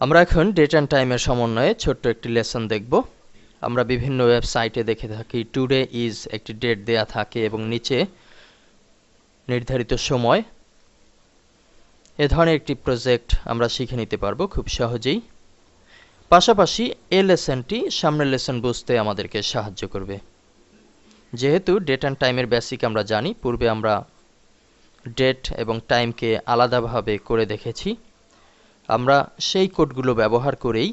আমরা এখন date and টাইমের সমন্বয়ে ছোট্ট একটি লেসন দেখব। আমরা বিভিন্ন ওয়েবসাইটে দেখে থাকি টুডে ইজ একটি ডেট দেয়া থাকে এবং নিচে নির্ধারিত সময়। এ ধরনের একটি প্রজেক্ট আমরা শিখে নিতে পারবো খুব সহজেই। পাশাপাশি এই লেসনটি সামনের লেসন বুঝতে আমাদেরকে সাহায্য করবে। যেহেতু ডেট অ্যান্ড টাইমের বেসিক আমরা জানি, পূর্বে আমরা ডেট এবং টাইমকে আলাদাভাবে করে দেখেছি, আমরা সেই কোডগুলো ব্যবহার করেই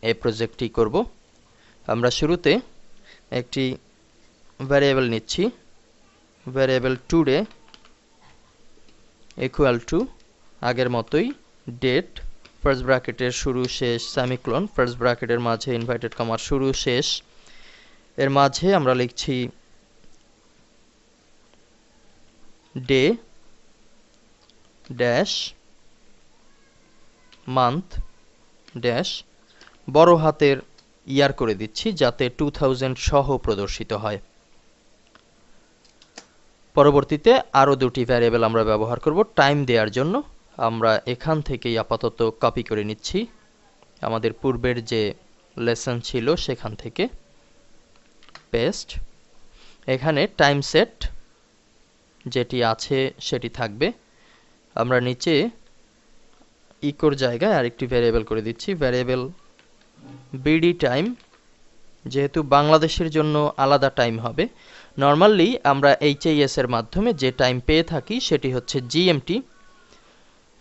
এই প্রজেক্টটি করব। আমরা শুরুতে একটি ভ্যারিয়েবল নিচ্ছি, ভ্যারিয়েবল টুডে ইকুয়াল টু আগের মতোই ডেট, ফার্স্ট ব্র্যাকেটের শুরু শেষ সেমিকোলন, ফার্স্ট ব্র্যাকেটের মাঝে ইনভার্টেড কমার শুরু শেষ, এর মাঝে আমরা লিখছি ডে ড্যাশ মান্থ ড্যাশ, বড় হাতের ইয়ার করে দিচ্ছি যাতে 2000 সহ প্রদর্শিত হয়। পরবর্তীতে আরও দুটি ভ্যারিয়েবল আমরা ব্যবহার করব টাইম দেওয়ার জন্য। আমরা এখান থেকেই আপাতত কপি করে নিচ্ছি আমাদের পূর্বের যে লেসন ছিল সেখান থেকে, পেস্ট। এখানে টাইম সেট যেটি আছে সেটি থাকবে। আমরা নিচে ইকোর জায়গায় আরেকটি ভ্যারিয়েবল করে দিচ্ছি, ভ্যারিয়েবল বিডি টাইম, যেহেতু বাংলাদেশের জন্য আলাদা টাইম হবে। নর্মালি আমরা এইচএস এর মাধ্যমে যে টাইম পেয়ে থাকি সেটি হচ্ছে জিএমটি।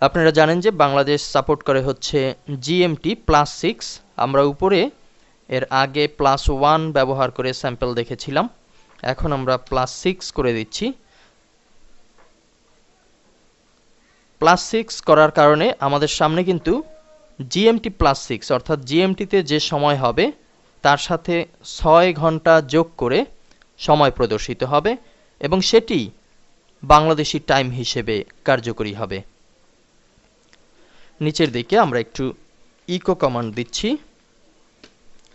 আপনারা জানেন যে বাংলাদেশ সাপোর্ট করে হচ্ছে জিএমটি +6। আমরা উপরে এর আগে +1 ব্যবহার করে স্যাম্পল দেখেছিলাম, এখন আমরা +6 করে দিচ্ছি। +6 করার কারণে আমাদের সামনে কিন্তু জিএমটি +6 অর্থাৎ জিএমটিতে যে সময় হবে তার সাথে 6 ঘন্টা যোগ করে সময় প্রদর্শিত হবে এবং সেটি বাংলাদেশি টাইম হিসেবে কার্যকরী হবে। নিচের দিকে আমরা একটু ইকো কমান্ড দিচ্ছি,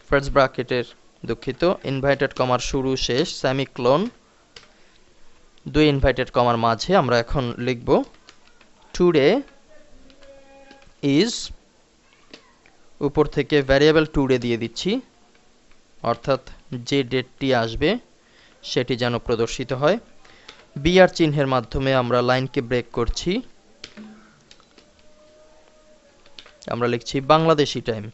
ফার্স্ট ব্র্যাকেটের দুঃখিত ইনভার্টেড কমার শুরু শেষ সেমিকোলন, দুই ইনভার্টেড কমার মাঝে আমরা এখন লিখব টুডে ইজ, উপর থেকে ভ্যারিয়েবল টুডে দিয়ে দিচ্ছি অর্থাৎ যে ডেটটি আসবে সেটি যেন প্রদর্শিত হয়। বিআর চিহ্নের মাধ্যমে আমরা লাইনকে ব্রেক করছি, আমরা লিখছি বাংলাদেশি টাইম।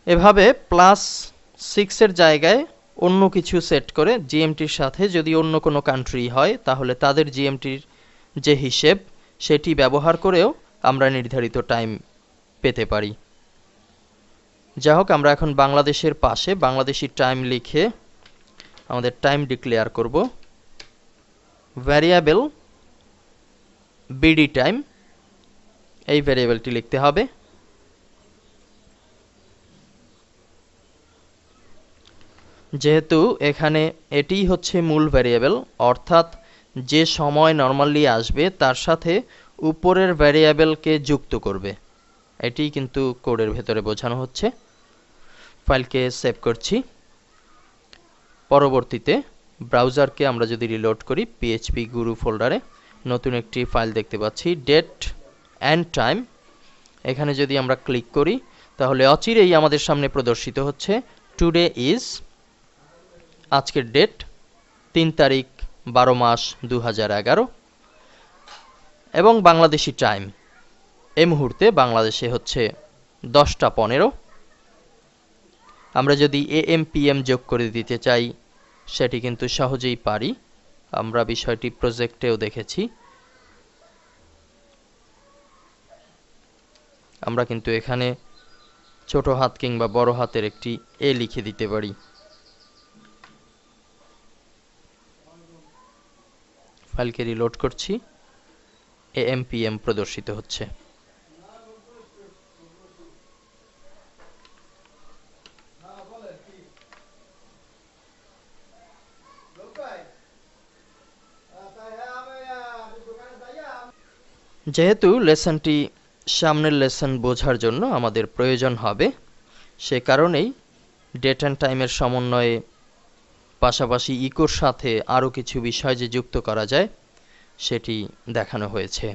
এভাবে +6 এর জায়গায় অন্য কিছু সেট করে জিএমটির সাথে যদি অন্য কোনো কান্ট্রি হয় তাহলে তাদের জিএমটির যে হিসেব সেটি ব্যবহার করেও আমরা নির্ধারিত টাইম পেতে পারি। যাই হোক, আমরা এখন বাংলাদেশের পাশে বাংলাদেশি টাইম লিখে আমাদের টাইম ডিক্লেয়ার করব, ভ্যারিয়েবল বিডি টাইম, এই ভ্যারিয়েবলটি লিখতে হবে। যেহেতু এখানে এটিই হচ্ছে মূল ভ্যারিয়েবল অর্থাৎ যে সময় নরমালি আসবে তার সাথে উপরের ভ্যারিয়েবলকে যুক্ত করবে, এটিই কিন্তু কোডের ভেতরে বোঝানো হচ্ছে। ফাইলকে সেভ করছি। পরবর্তীতে ব্রাউজারকে আমরা যদি রিলোড করি পিএইচপি গুরু ফোল্ডারে নতুন একটি ফাইল দেখতে পাচ্ছি ডেট অ্যান্ড টাইম। এখানে যদি আমরা ক্লিক করি তাহলে অচিরেই আমাদের সামনে প্রদর্শিত হচ্ছে টুডে ইজ, আজকের ডেট 3 তারিখ 12 মাস 2011 এবং বাংলাদেশি টাইম এই মুহূর্তে বাংলাদেশে হচ্ছে 10টা 15। আমরা যদি এএম পিএম যোগ করে দিতে চাই সেটি কিন্তু সহজেই পারি, আমরা বিষয়টি প্রজেক্টেও দেখেছি। আমরা কিন্তু এখানে ছোট হাত কিংবা বড় হাতের একটি এ লিখে দিতে পারি। ফাইলকে রিলোড করছি, এএম পিএম প্রদর্শিত হচ্ছে। যেহেতু লেসনটি সামনের লেসন বোঝার জন্য আমাদের প্রয়োজন হবে, সে কারণেই ডেট অ্যান্ড টাইমের সমন্বয়ে পাশাপাশি ইকোর সাথে আরও কিছু বিষয় যে যুক্ত করা যায় সেটি দেখানো হয়েছে।